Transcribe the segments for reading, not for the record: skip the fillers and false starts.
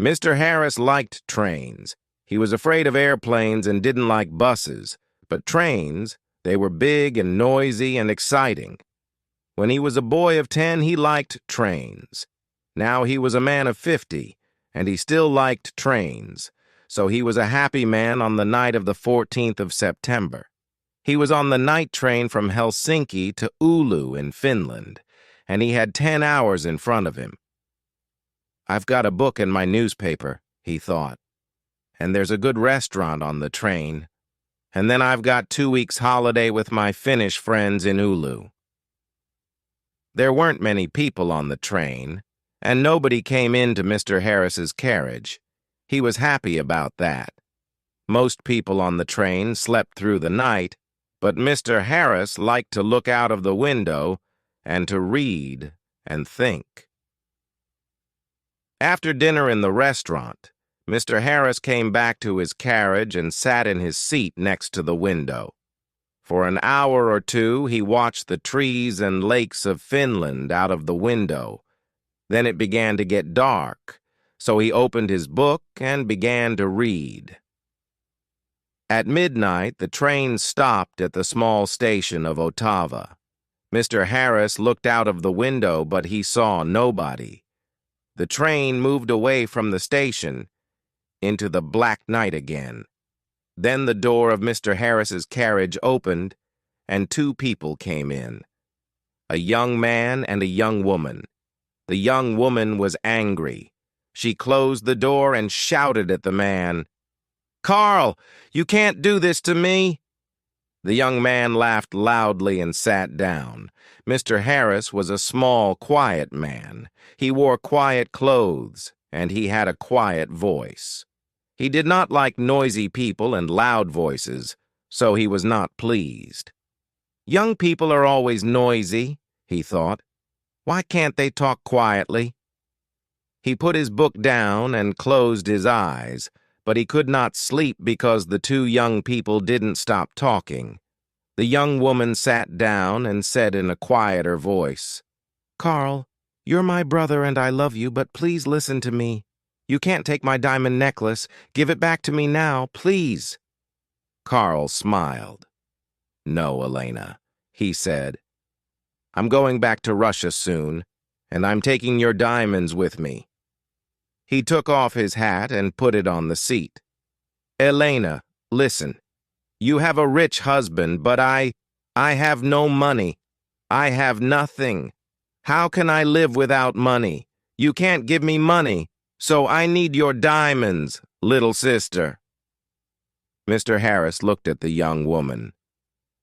Mr. Harris liked trains. He was afraid of airplanes and didn't like buses, but trains, they were big and noisy and exciting. When he was a boy of 10, he liked trains. Now he was a man of 50, and he still liked trains, so he was a happy man on the night of the 14th of September. He was on the night train from Helsinki to Oulu in Finland, and he had 10 hours in front of him. I've got a book in my newspaper, he thought, and there's a good restaurant on the train, and then I've got 2 weeks' holiday with my Finnish friends in Oulu. There weren't many people on the train, and nobody came into Mr. Harris's carriage. He was happy about that. Most people on the train slept through the night, but Mr. Harris liked to look out of the window and to read and think. After dinner in the restaurant, Mr. Harris came back to his carriage and sat in his seat next to the window. For an hour or two, he watched the trees and lakes of Finland out of the window. Then it began to get dark, so he opened his book and began to read. At midnight, the train stopped at the small station of Otava. Mr. Harris looked out of the window, but he saw nobody. The train moved away from the station into the black night again. Then the door of Mr. Harris's carriage opened, and 2 people came in, a young man and a young woman. The young woman was angry. She closed the door and shouted at the man, "Carl, you can't do this to me." The young man laughed loudly and sat down. Mr. Harris was a small, quiet man. He wore quiet clothes, and he had a quiet voice. He did not like noisy people and loud voices, so he was not pleased. Young people are always noisy, he thought. Why can't they talk quietly? He put his book down and closed his eyes, but he could not sleep because the 2 young people didn't stop talking. The young woman sat down and said in a quieter voice, "Carl, you're my brother and I love you, but please listen to me. You can't take my diamond necklace. Give it back to me now, please." Carl smiled. "No, Elena," he said. "I'm going back to Russia soon, and I'm taking your diamonds with me." He took off his hat and put it on the seat. "Elena, listen. You have a rich husband, but I have no money. I have nothing. How can I live without money? You can't give me money, so I need your diamonds, little sister." Mr. Harris looked at the young woman.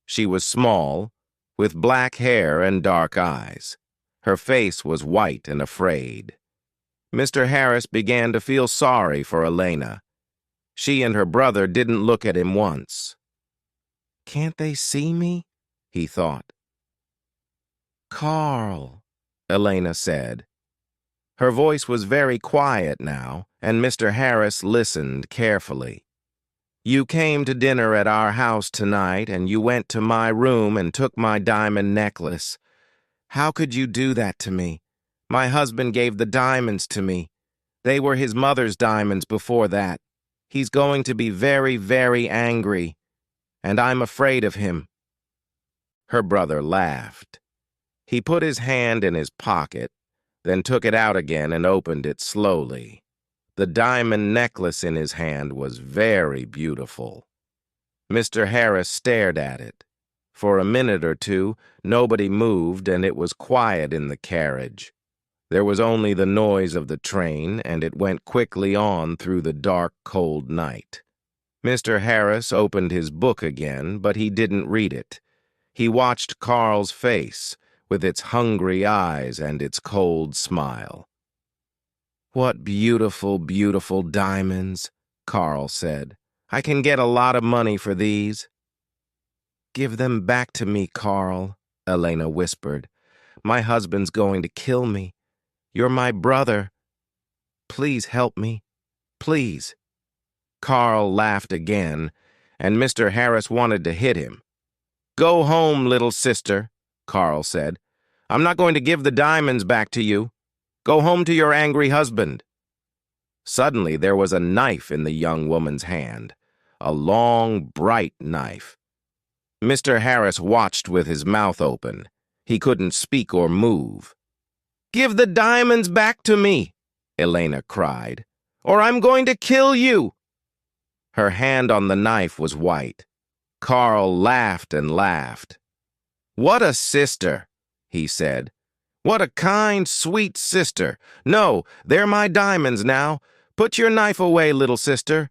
She was small, with black hair and dark eyes. Her face was white and afraid. Mr. Harris began to feel sorry for Elena. She and her brother didn't look at him once. "Can't they see me?" he thought. "Carl," Elena said. Her voice was very quiet now, and Mr. Harris listened carefully. "You came to dinner at our house tonight, and you went to my room and took my diamond necklace. How could you do that to me? My husband gave the diamonds to me. They were his mother's diamonds before that. He's going to be very, very angry, and I'm afraid of him." Her brother laughed. He put his hand in his pocket, then took it out again and opened it slowly. The diamond necklace in his hand was very beautiful. Mr. Harris stared at it. For a minute or two, nobody moved, and it was quiet in the carriage. There was only the noise of the train, and it went quickly on through the dark, cold night. Mr. Harris opened his book again, but he didn't read it. He watched Carl's face, with its hungry eyes and its cold smile. "What beautiful, beautiful diamonds," Carl said. "I can get a lot of money for these." "Give them back to me, Carl," Elena whispered. "My husband's going to kill me. You're my brother. Please help me. Please." Carl laughed again, and Mr. Harris wanted to hit him. "Go home, little sister," Carl said. "I'm not going to give the diamonds back to you. Go home to your angry husband." Suddenly there was a knife in the young woman's hand, a long, bright knife. Mr. Harris watched with his mouth open. He couldn't speak or move. "Give the diamonds back to me," Elena cried, "or I'm going to kill you." Her hand on the knife was white. Carl laughed and laughed. "What a sister," he said. "What a kind, sweet sister. No, they're my diamonds now. Put your knife away, little sister."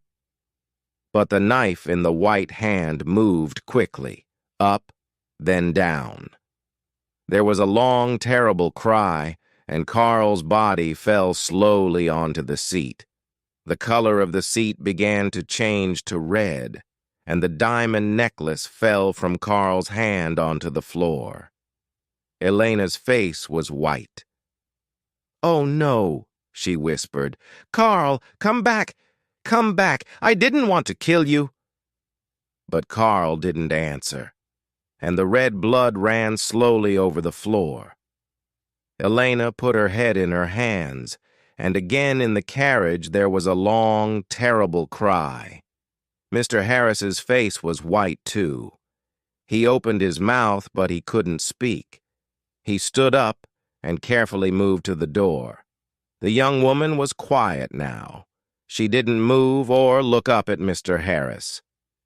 But the knife in the white hand moved quickly, up, then down. There was a long, terrible cry, and Carl's body fell slowly onto the seat. The color of the seat began to change to red, and the diamond necklace fell from Carl's hand onto the floor. Elena's face was white. "Oh, no," she whispered. "Carl, come back! Come back! I didn't want to kill you!" But Carl didn't answer, and the red blood ran slowly over the floor. Elena put her head in her hands, and again in the carriage there was a long, terrible cry. Mr. Harris's face was white, too. He opened his mouth, but he couldn't speak. He stood up and carefully moved to the door. The young woman was quiet now. She didn't move or look up at Mr. Harris.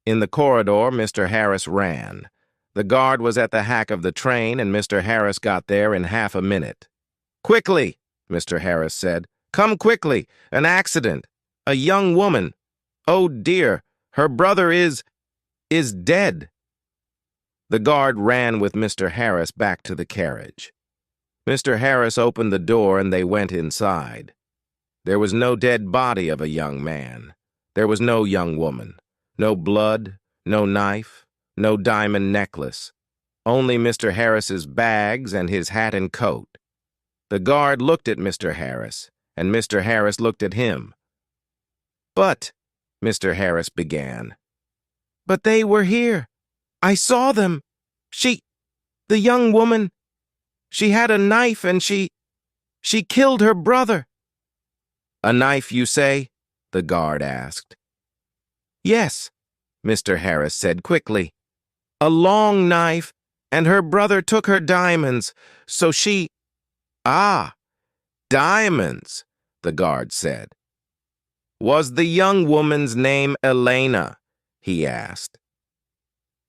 In the corridor, Mr. Harris ran. The guard was at the hack of the train, and Mr. Harris got there in half a minute. "Quickly," Mr. Harris said. "Come quickly. An accident. A young woman. Oh, dear, her brother is dead." The guard ran with Mr. Harris back to the carriage. Mr. Harris opened the door and they went inside. There was no dead body of a young man. There was no young woman. No blood, no knife, no diamond necklace. Only Mr. Harris's bags and his hat and coat. The guard looked at Mr. Harris, and Mr. Harris looked at him. "But," Mr. Harris began. "But they were here. I saw them. The young woman, she had a knife and she killed her brother." "A knife, you say?" the guard asked. "Yes," Mr. Harris said quickly. "A long knife, and her brother took her diamonds, so she—" "Ah, diamonds," the guard said. "Was the young woman's name Elena?" he asked.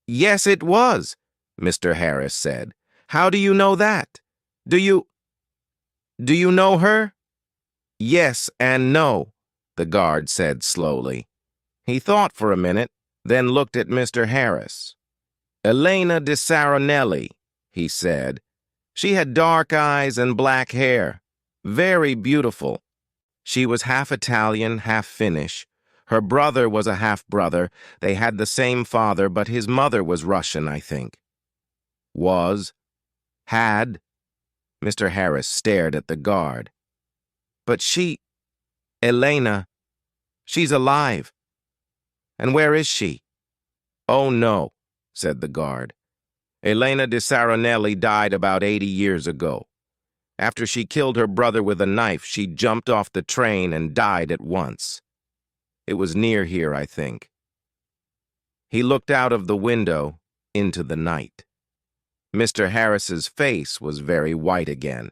"Yes, it was," Mr. Harris said. "How do you know that? Do you know her?" "Yes and no," the guard said slowly. He thought for a minute, then looked at Mr. Harris. "Elena de Saronelli," he said. "She had dark eyes and black hair. Very beautiful. She was half Italian, half Finnish. Her brother was a half-brother. They had the same father, but his mother was Russian, I think." "Was? Had?" Mr. Harris stared at the guard. "But Elena, she's alive." "And where is she?" "Oh, no," said the guard. "Elena de Saronelli died about 80 years ago. After she killed her brother with a knife, she jumped off the train and died at once. It was near here, I think." He looked out of the window into the night. Mr. Harris's face was very white again.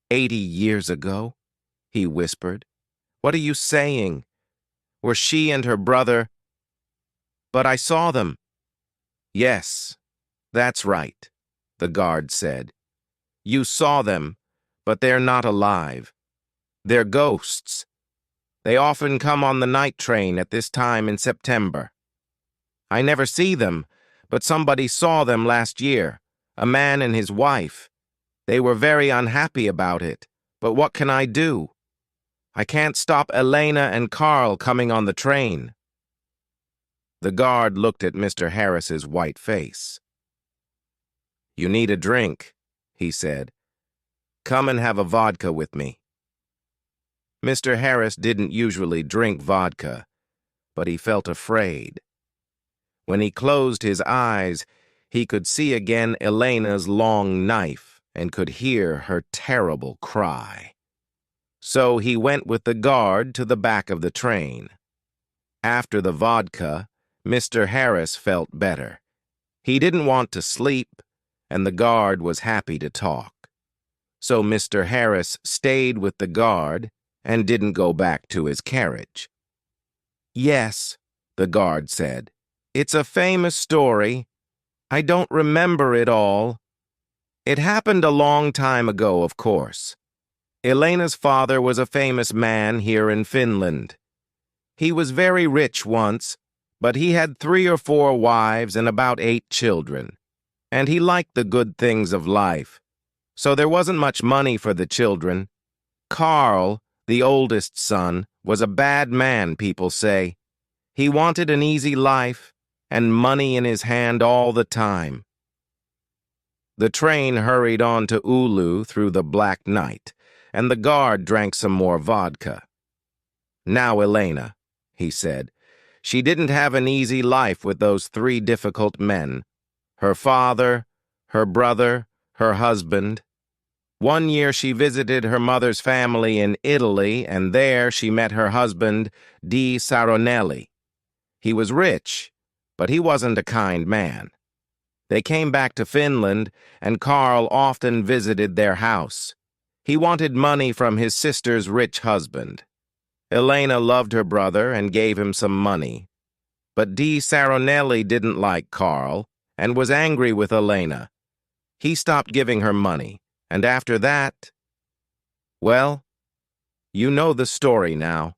80 years ago?" he whispered. "What are you saying? Were she and her brother—" "But I saw them." "Yes, that's right," the guard said. "You saw them, but they're not alive. They're ghosts. They often come on the night train at this time in September. I never see them, but somebody saw them last year, a man and his wife. They were very unhappy about it, but what can I do? I can't stop Elena and Carl coming on the train." The guard looked at Mr. Harris's white face. "You need a drink," he said. "Come and have a vodka with me." Mr. Harris didn't usually drink vodka, but he felt afraid. When he closed his eyes, he could see again Elena's long knife and could hear her terrible cry. So he went with the guard to the back of the train. After the vodka, Mr. Harris felt better. He didn't want to sleep, and the guard was happy to talk. So Mr. Harris stayed with the guard and didn't go back to his carriage. "Yes," the guard said. "It's a famous story. I don't remember it all. It happened a long time ago, of course. Elena's father was a famous man here in Finland. He was very rich once, but he had 3 or 4 wives and about 8 children. And he liked the good things of life. So there wasn't much money for the children. Carl, the oldest son, was a bad man, people say. He wanted an easy life and money in his hand all the time." The train hurried on to Oulu through the black night, and the guard drank some more vodka. "Now, Elena," he said, "she didn't have an easy life with those 3 difficult men. Her father, her brother, her husband. One year she visited her mother's family in Italy, and there she met her husband, Di Saronelli. He was rich, but he wasn't a kind man. They came back to Finland, and Carl often visited their house. He wanted money from his sister's rich husband. Elena loved her brother and gave him some money. But Di Saronelli didn't like Carl and was angry with Elena. He stopped giving her money, and after that, well, you know the story now."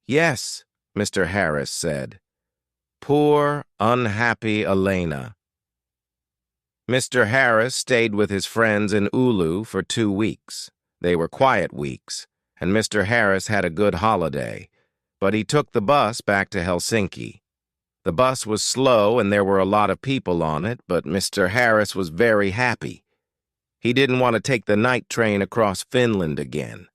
"Yes," Mr. Harris said. "Poor, unhappy Elena." Mr. Harris stayed with his friends in Oulu for 2 weeks. They were quiet weeks, and Mr. Harris had a good holiday, but he took the bus back to Helsinki. The bus was slow and there were a lot of people on it, but Mr. Harris was very happy. He didn't want to take the night train across Finland again.